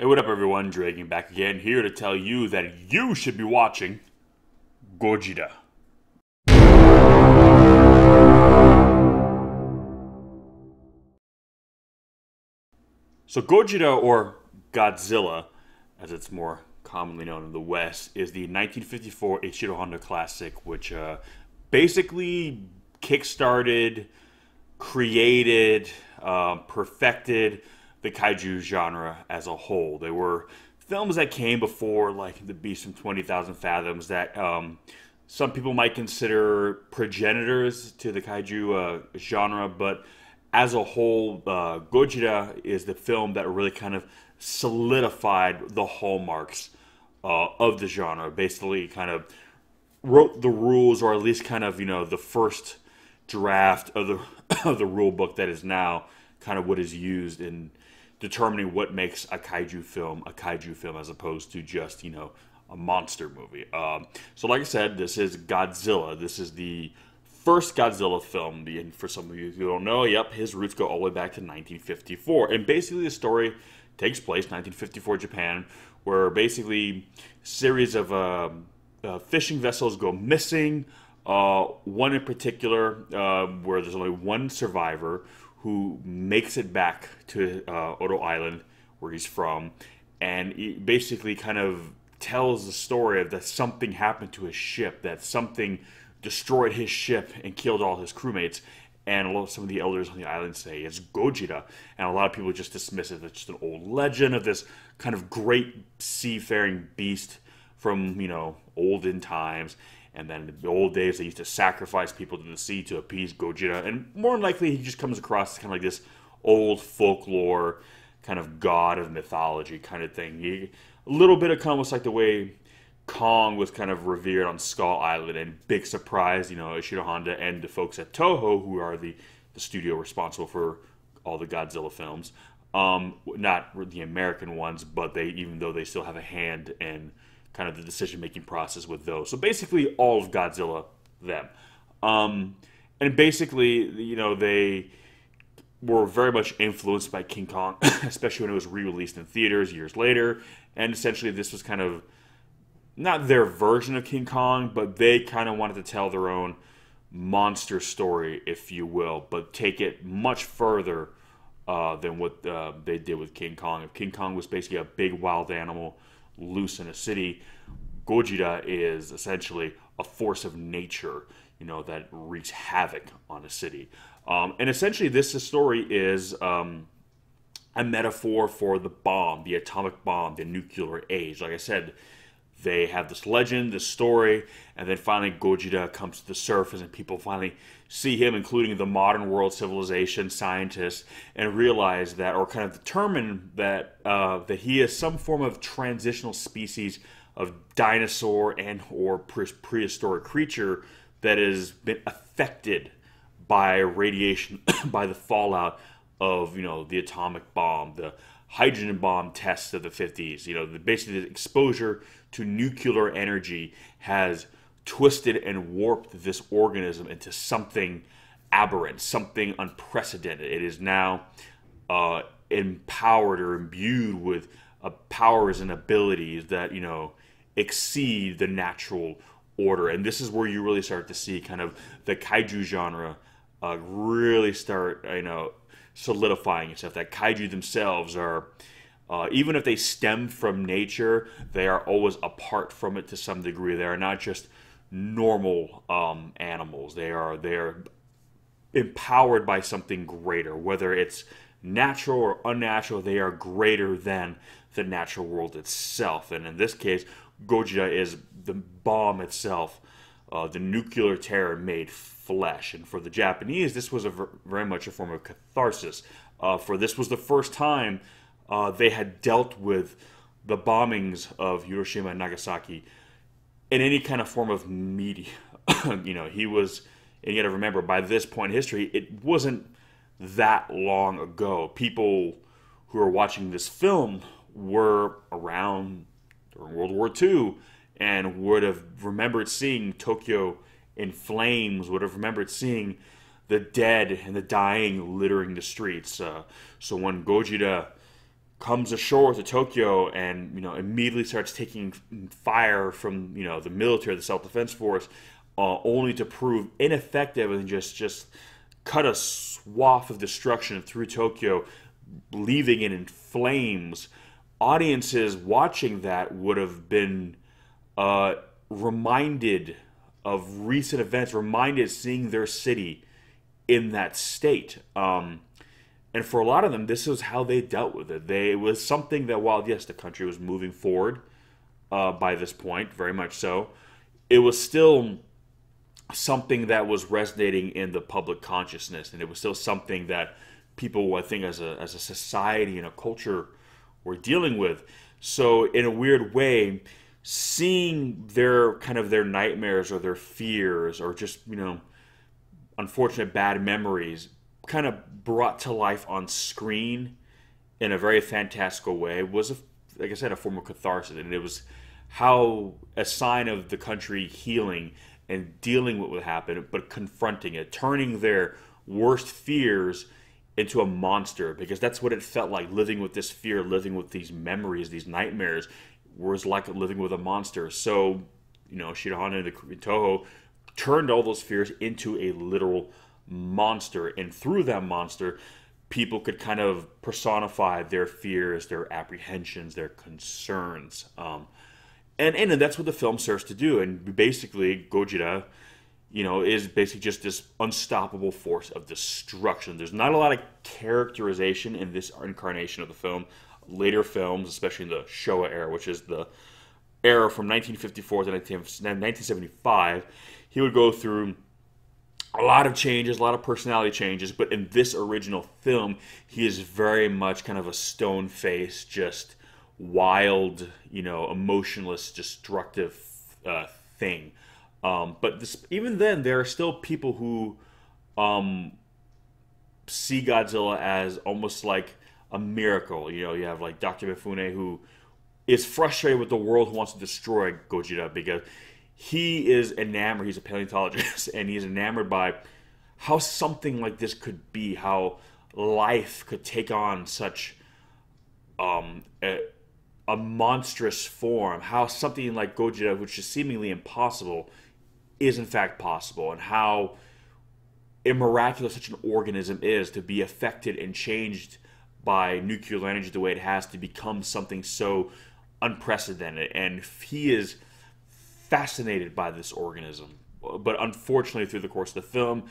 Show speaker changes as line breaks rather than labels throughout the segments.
Hey, what up, everyone? Dragon back again, here to tell you that you should be watching Gojira. So, Gojira, or Godzilla, as it's more commonly known in the West, is the 1954 Eiichiro Honda classic, which basically kickstarted, created, perfected the kaiju genre as a whole. They were films that came before, like The Beast from 20,000 Fathoms, that some people might consider progenitors to the kaiju genre, but as a whole, Gojira is the film that really kind of solidified the hallmarks of the genre. Basically, kind of wrote the rules, or at least kind of the first draft of the of the rule book that is now kind of what is used in determining what makes a kaiju film as opposed to just a monster movie. So like I said, this is Godzilla. This is the first Godzilla film. And for some of you who don't know, yep, his roots go all the way back to 1954. And basically the story takes place 1954 Japan, where basically a series of fishing vessels go missing. One in particular, where there's only one survivor who makes it back to Odo Island, where he's from, and he basically kind of tells the story of that something happened to his ship, that something destroyed his ship and killed all his crewmates. And some of the elders on the island say it's Gojira, and a lot of people just dismiss it as just an old legend of this kind of great seafaring beast from olden times. And then in the old days, they used to sacrifice people to the sea to appease Gojira. And more than likely, he just comes across as kind of like this old folklore, kind of god of mythology kind of thing. A little bit of almost like the way Kong was kind of revered on Skull Island. And big surprise, Ishiro Honda and the folks at Toho, who are the studio responsible for all the Godzilla films. Not the American ones, but even though they still have a hand in kind of the decision-making process with those. So basically all of Godzilla, them. And basically, they were very much influenced by King Kong, especially when it was re-released in theaters years later. And essentially this was kind of not their version of King Kong, but they kind of wanted to tell their own monster story, if you will, but take it much further than what they did with King Kong. If King Kong was basically a big wild animal loose in a city, Gojira is essentially a force of nature, that wreaks havoc on a city. And essentially this story is a metaphor for the bomb, the atomic bomb, the nuclear age. Like I said, they have this legend, this story, and then finally Gojira comes to the surface and people finally see him, including the modern world civilization, scientists, and realize that, or kind of determine that that he is some form of transitional species of dinosaur and or prehistoric creature that has been affected by radiation, by the fallout of the atomic bomb, the hydrogen bomb tests of the 50s. Basically the exposure to nuclear energy has twisted and warped this organism into something aberrant, something unprecedented. It is now empowered or imbued with powers and abilities that exceed the natural order. And this is where you really start to see kind of the kaiju genre really start solidifying itself. That kaiju themselves are, even if they stem from nature, they are always apart from it to some degree. They are not just normal animals. They are empowered by something greater, whether it's natural or unnatural. They are greater than the natural world itself. And in this case, Gojira is the bomb itself, the nuclear terror made flesh. And for the Japanese, this was very much a form of catharsis. For this was the first time they had dealt with the bombings of Hiroshima and Nagasaki in any kind of form of media. He was, and you got to remember, by this point in history, it wasn't that long ago. People who are watching this film were around during World War II and would have remembered seeing Tokyo in flames, would have remembered seeing the dead and the dying littering the streets. So when Gojira comes ashore to Tokyo and, immediately starts taking fire from, the military, the self-defense force, only to prove ineffective and just cut a swath of destruction through Tokyo, leaving it in flames. Audiences watching that would have been reminded of recent events, reminded seeing their city in that state. And for a lot of them, this was how they dealt with it. It was something that, while yes, the country was moving forward by this point, very much so, it was still something that was resonating in the public consciousness, and it was still something that people, I think, as a society and a culture, were dealing with. So, in a weird way, seeing their nightmares or their fears or just unfortunate bad memories kind of brought to life on screen in a very fantastical way was, like I said, a form of catharsis. And it was how a sign of the country healing and dealing with what happened, but confronting it, turning their worst fears into a monster, because that's what it felt like. Living with this fear, living with these memories, these nightmares, was like living with a monster. So, Shirahane and Toho turned all those fears into a literal monster, and through that monster, people could kind of personify their fears, their apprehensions, their concerns, and that's what the film serves to do. And basically, Gojira, is basically just this unstoppable force of destruction. There's not a lot of characterization in this incarnation of the film. Later films, especially in the Showa era, which is the era from 1954 to 1975, he would go through a lot of changes, a lot of personality changes, but in this original film, he is very much kind of a stone-faced, just wild, emotionless, destructive thing. But even then, there are still people who see Godzilla as almost like a miracle. You have like Dr. Mifune, who is frustrated with the world, who wants to destroy Gojira because he is enamored. He's a paleontologist, and he's enamored by how something like this could be, how life could take on such a monstrous form, how something like Gojira, which is seemingly impossible, is in fact possible, and how miraculous such an organism is to be affected and changed by nuclear energy the way it has, to become something so unprecedented. And he is fascinated by this organism, but unfortunately through the course of the film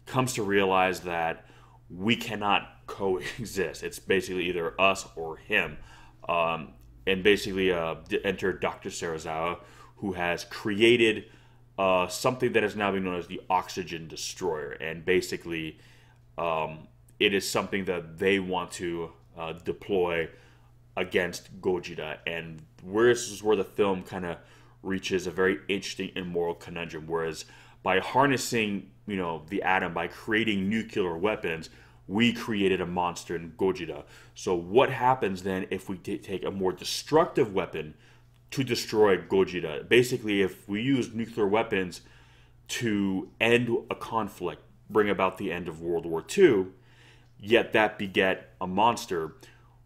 comes to realize that we cannot coexist. It's basically either us or him. And basically enter Dr. Serizawa, who has created something that is now being known as the Oxygen Destroyer. And basically it is something that they want to deploy against Gojira. And this is where the film kind of reaches a very interesting and moral conundrum. Whereas by harnessing, the atom, by creating nuclear weapons, we created a monster in Gojira. So what happens then if we take a more destructive weapon to destroy Gojira? Basically, if we use nuclear weapons to end a conflict, bring about the end of World War II, yet that beget a monster,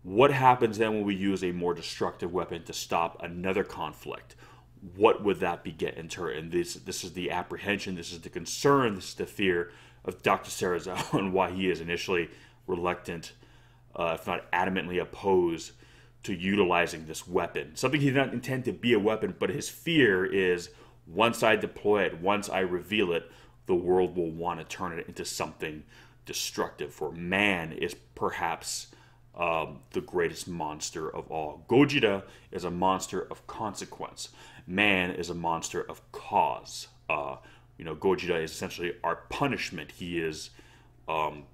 what happens then when we use a more destructive weapon to stop another conflict? What would that beget in turn? And this is the apprehension, this is the concern, this is the fear of Dr. Serizawa, and why he is initially reluctant, if not adamantly opposed, to utilizing this weapon. Something he did not intend to be a weapon, but his fear is, once I deploy it, once I reveal it, the world will want to turn it into something destructive. For man is perhaps the greatest monster of all. Gojira is a monster of consequence. Man is a monster of cause. Gojira is essentially our punishment. He is,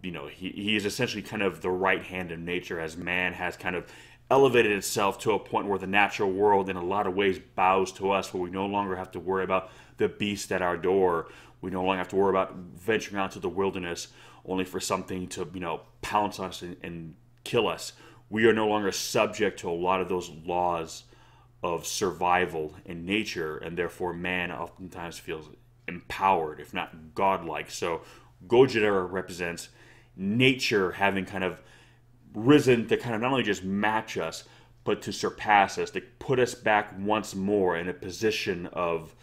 he is essentially kind of the right hand of nature, as man has kind of elevated itself to a point where the natural world in a lot of ways bows to us, where we no longer have to worry about the beast at our door. We no longer have to worry about venturing out to the wilderness only for something to, pounce on us and kill us. We are no longer subject to a lot of those laws of survival in nature, and therefore man oftentimes feels empowered, if not godlike. So Gojira represents nature having kind of risen to kind of not only just match us, but to surpass us, to put us back once more in a position of,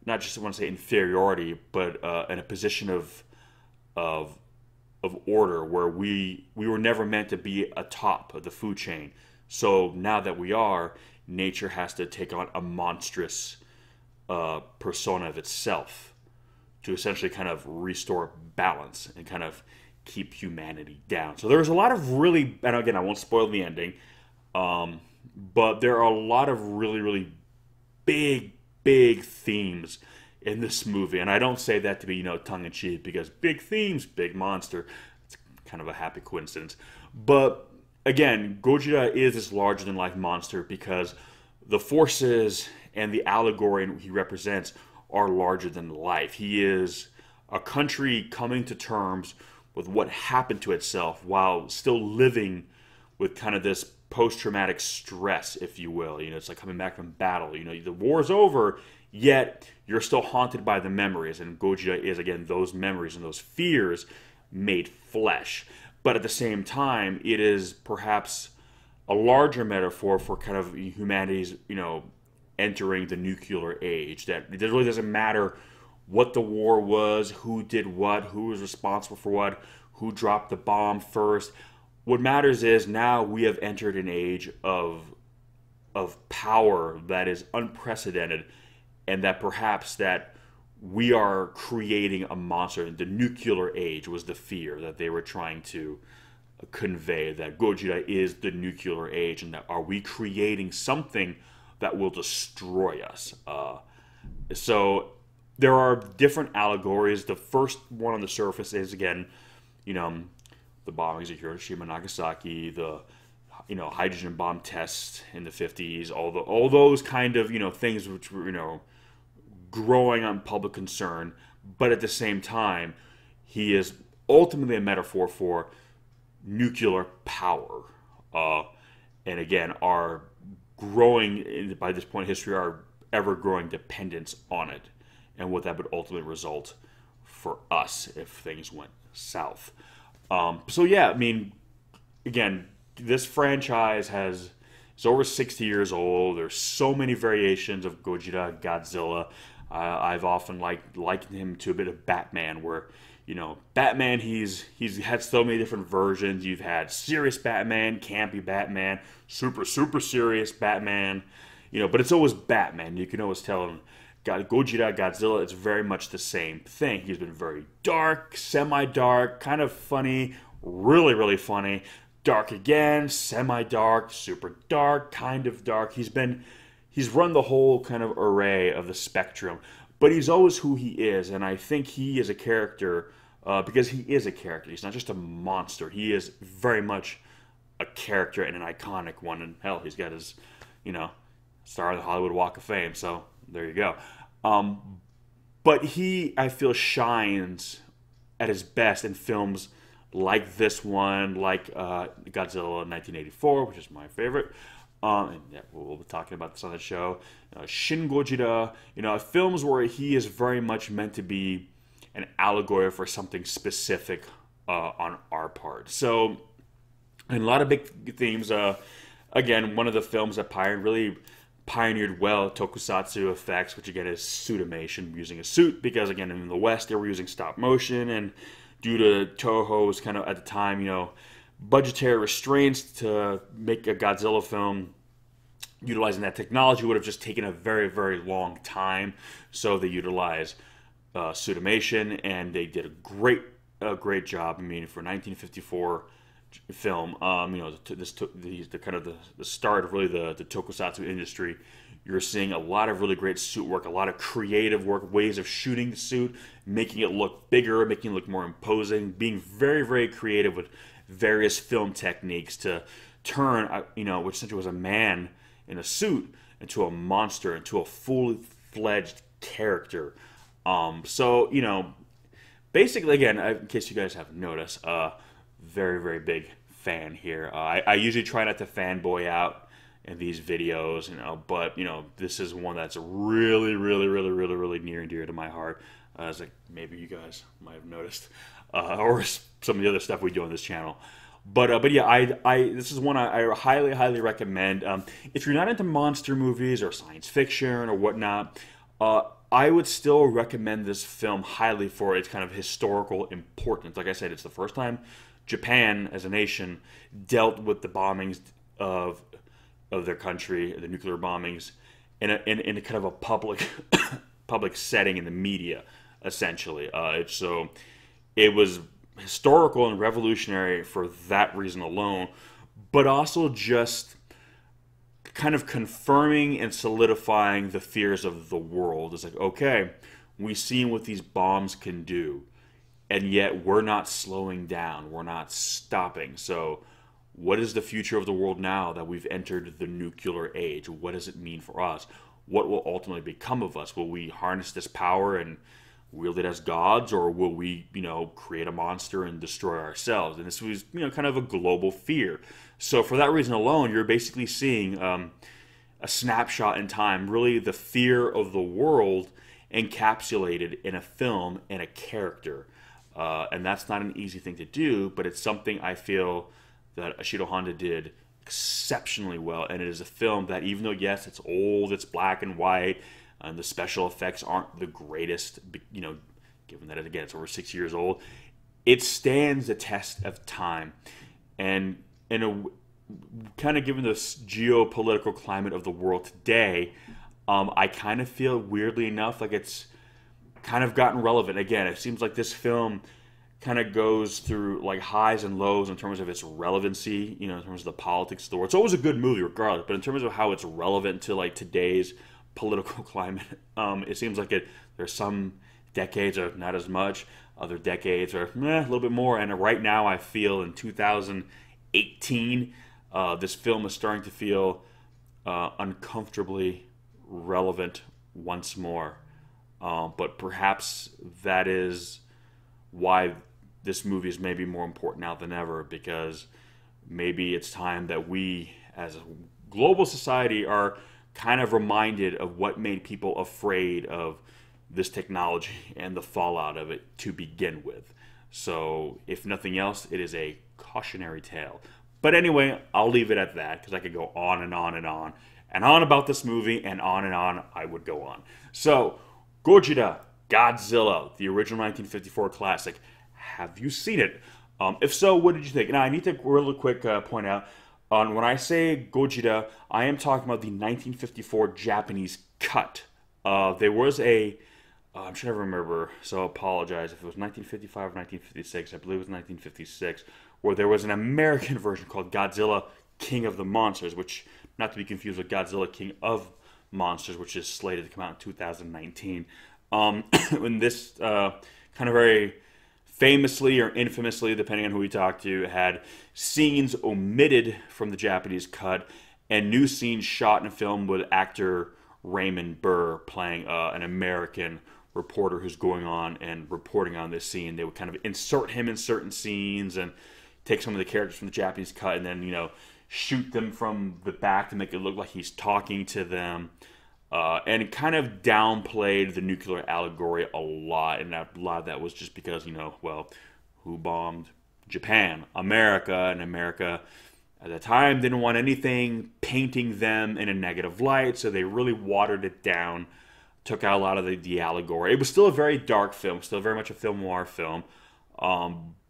not just I want to say inferiority, but in a position of order where we were never meant to be atop of the food chain. So now that we are, nature has to take on a monstrous persona of itself to essentially kind of restore balance and kind of keep humanity down. So there's a lot of really, and again, I won't spoil the ending, but there are a lot of really, really big themes in this movie. And I don't say that to be, tongue-in-cheek, because big themes, big monster. It's kind of a happy coincidence. But again, Gojira is this larger-than-life monster because the forces and the allegory he represents are larger than life. He is a country coming to terms with what happened to itself while still living with kind of this post-traumatic stress, if you will. It's like coming back from battle. The war's over, yet you're still haunted by the memories. And Gojira is, again, those memories and those fears made flesh. But at the same time, it is perhaps a larger metaphor for kind of humanity's, entering the nuclear age. That it really doesn't matter what the war was, who did what, who was responsible for what, who dropped the bomb first. What matters is now we have entered an age of power that is unprecedented, and that perhaps that we are creating a monster. The nuclear age was the fear that they were trying to convey, that Gojira is the nuclear age, and that are we creating something that will destroy us. So there are different allegories. The first one on the surface is, again, the bombings of Hiroshima and Nagasaki, the hydrogen bomb tests in the 50s, all those kind of things which were growing on public concern. But at the same time, he is ultimately a metaphor for nuclear power, and again, our growing, by this point in history, our ever-growing dependence on it, and what that would ultimately result for us if things went south. So yeah, again, this franchise is over 60 years old. There's so many variations of Gojira, Godzilla. I've often likened him to a bit of Batman, where Batman, he's had so many different versions. You've had serious Batman, campy Batman, super serious Batman, but it's always Batman. You can always tell him. Gojira, Godzilla, it's very much the same thing. He's been very dark, semi-dark, kind of funny, really funny, dark again, semi-dark, super dark, kind of dark. He's run the whole kind of array of the spectrum, but he's always who he is, and I think he is a character because he is a character. He's not just a monster. He is very much a character and an iconic one, and hell, he's got his, star of the Hollywood Walk of Fame, so there you go. But he, I feel, shines at his best in films like this one, like Godzilla 1984, which is my favorite. And yeah, we'll be talking about this on the show. Shin Gojira, films where he is very much meant to be an allegory for something specific on our part. So, and a lot of big themes. Again, one of the films that pioneered well tokusatsu effects, which again is suitimation, using a suit, because again in the West they were using stop motion, and due to Toho's kind of at the time budgetary restraints to make a Godzilla film utilizing that technology would have just taken a very long time. So they utilized suitimation, and they did a great job. For 1954 film, the kind of the start of really the tokusatsu industry. You're seeing a lot of really great suit work, a lot of creative work, ways of shooting the suit, making it look bigger, making it look more imposing, being very creative with various film techniques to turn, which essentially was a man in a suit, into a monster, into a full-fledged character. So, basically, again, in case you guys haven't noticed, very big fan here. I usually try not to fanboy out in these videos, but this is one that's really near and dear to my heart, as maybe you guys might have noticed, or some of the other stuff we do on this channel. But yeah, I this is one I highly recommend. If you're not into monster movies or science fiction or whatnot, I would still recommend this film highly for its kind of historical importance. Like I said, it's the first time Japan as a nation dealt with the bombings of of their country, the nuclear bombings, in a kind of a public public setting in the media, essentially. So it was historical and revolutionary for that reason alone, but also just kind of confirming and solidifying the fears of the world. It's like, okay, we've seen what these bombs can do, and yet we're not slowing down, we're not stopping. So what is the future of the world now that we've entered the nuclear age? What does it mean for us? What will ultimately become of us? Will we harness this power and wield it as gods, or will we, create a monster and destroy ourselves? And this was, kind of a global fear. So for that reason alone, you're basically seeing a snapshot in time, really the fear of the world encapsulated in a film and a character. And that's not an easy thing to do, but it's something I feel that Ishiro Honda did exceptionally well. And it is a film that, even though, yes, it's old, it's black and white, and the special effects aren't the greatest, given that, again, it's over 6 years old, it stands the test of time. And kind of given the geopolitical climate of the world today, I kind of feel, weirdly enough, like it's kind of gotten relevant again. It seems like this film kind of goes through like highs and lows in terms of its relevancy, in terms of the politics of the world. It's always a good movie regardless, but in terms of how it's relevant to like today's political climate, it seems like there's some decades are not as much, other decades are a little bit more, and right now I feel in 2018, this film is starting to feel uncomfortably relevant once more. But perhaps that is why this movie is maybe more important now than ever, because maybe it's time that we, as a global society, are kind of reminded of what made people afraid of this technology and the fallout of it to begin with. So, if nothing else, it is a cautionary tale. But anyway, I'll leave it at that, because I could go on and on and on and on about this movie, and on I would go on. So, Gojira, Godzilla, the original 1954 classic. Have you seen it? If so, what did you think? Now, I need to really quick point out, when I say Gojira, I am talking about the 1954 Japanese cut. There was I'm trying to remember, so I apologize if it was 1955 or 1956. I believe it was 1956, where there was an American version called Godzilla, King of the Monsters, which, not to be confused with Godzilla, King of Monsters, which is slated to come out in 2019. When this kind of very famously or infamously, depending on who we talk to, had scenes omitted from the Japanese cut and new scenes shot in a film with actor Raymond Burr playing an American reporter who's going on and reporting on this scene. They would kind of insert him in certain scenes and take some of the characters from the Japanese cut and then, shoot them from the back to make it look like he's talking to them. And it kind of downplayed the nuclear allegory a lot. And a lot of that was just because, who bombed Japan? America. And America, at the time, didn't want anything painting them in a negative light. So they really watered it down, took out a lot of the allegory. It was still a very dark film, still very much a film noir film.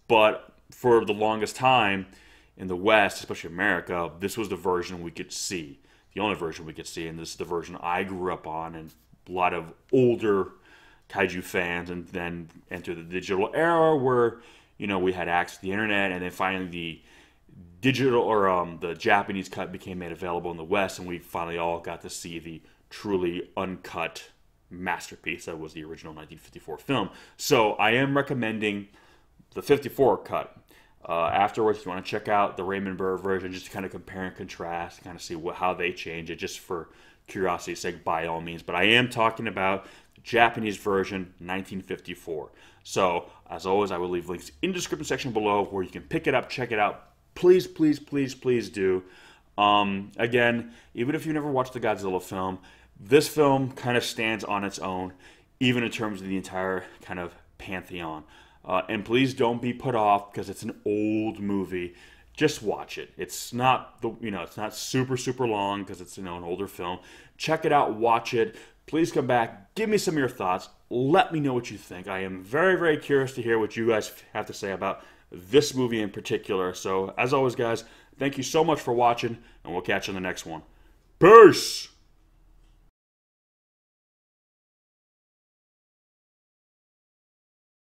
But for the longest time in the West, especially America, this was the version we could see. The only version we could see, and this is the version I grew up on, and a lot of older Kaiju fans, and then enter the digital era where, we had access to the internet, and then finally the digital, or the Japanese cut became made available in the West, and we finally all got to see the truly uncut masterpiece that was the original 1954 film. So I am recommending the 54 cut. Afterwards, if you want to check out the Raymond Burr version, just to kind of compare and contrast, kind of see how they change it, just for curiosity's sake, by all means. But I am talking about the Japanese version, 1954. So, as always, I will leave links in the description section below where you can pick it up, check it out. Please, please, please, please do. Again, even if you never watched the Godzilla film, this film kind of stands on its own, even in terms of the entire kind of pantheon. And please don't be put off because it's an old movie. just watch it. It's not it's not super long because it's an older film. Check it out, watch it. Please come back, give me some of your thoughts. Let me know what you think. I am very curious to hear what you guys have to say about this movie in particular. So as always, guys, thank you so much for watching, and we'll catch you in the next one. Peace!